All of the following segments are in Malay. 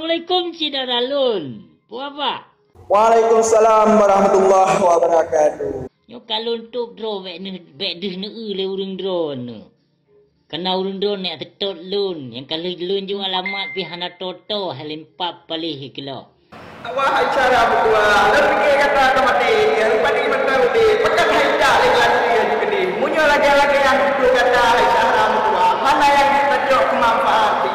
Assalamualaikum Cik Daralun. Puapa? Waalaikumsalam warahmatullahi wabarakatuh. Yo kalun tuk dro bek deh le urang drone ne. Kena urang drone nak tetot lun. Yang kalau lun ju alamat pi hana toto halim pap palih kilo. Wahai cara berdua, dan fikir kata kemati, rupa di mata uti, pekan haida dengan dia juga di. Munyo lagi-lagi yang itu kata hai cara berdua, mana yang ditajok kemanfaati.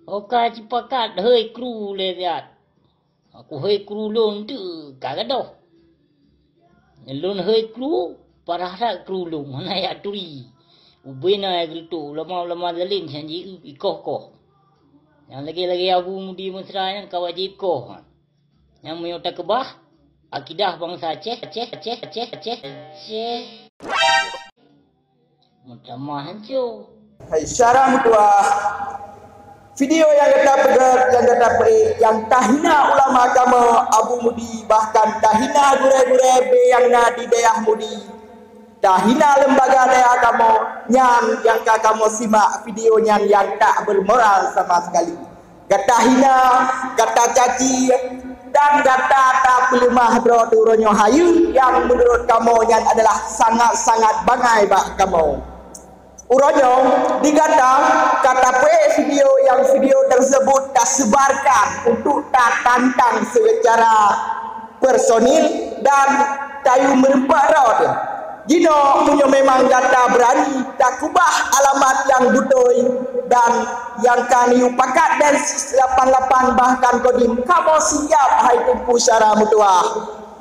Oka cipakat hei kru le biat. Aku hei kru lun tu kagak doh. Lun hei kru parah rak kru lun mana ya turi. Ubena gitu lama-lama dalin janji ikoh-koh. Yang lagi-lagi Abu Mudi Mesra yang kawajib koh. Yang menyota kebah akidah bangsa Aceh. Mutamah hancur. Hai syarah mutua. Video yang kata pegar, yang kata peik, yang tahina ulama agama Abu Mudi, bahkan tahina gure-gure yang na di daerah Mudi, tahina lembaga daerah kamu yang kamu simak videonya yang tak bermoral sama sekali. Kata hina, kata caci, dan kata tak pelemah doronyo hayu yang menurut kamu yang adalah sangat-sangat bangai bak kamu. Uronyo digata kata video tersebut tak sebarkan untuk tak tantang secara personil dan tayu merempak rod. Jino punya memang kata berani tak kubah alamat yang butoi dan yang kami upakat dan 88 bahkan kodim kamu siap hai tempuh syara mutuah.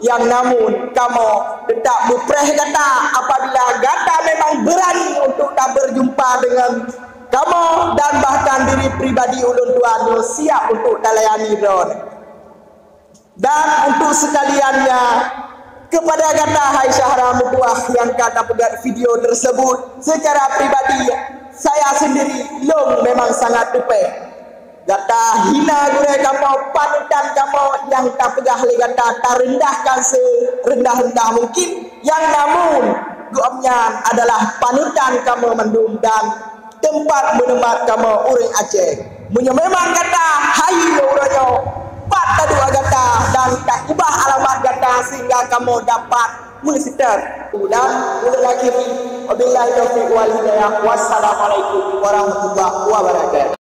Yang namun kamu tetap berpreh kata apabila kata memang berani untuk tak berjumpa dengan kamu dan bahkan diri pribadi ulun tuan siap untuk tak layani drone. Dan untuk sekaliannya kepada kata hai Syahra Mutuah yang kata pegat video tersebut secara pribadi saya sendiri long memang sangat tepeh. Kata hina gure kamu panutan kamu yang tak pegah le kata tak rendahkan serendah-rendah mungkin yang namun gomnya adalah panutan kamu mendum dan tempat menemat kamu orang Aceh. Munyo memang kata hai uronyo pat tadu kata dan tak ubah alamat kata sehingga kamu dapat mensitar. Dan mula akhiri wabillahi taufiq wal hidayah. Wassalamualaikum warahmatullahi wabarakatuh.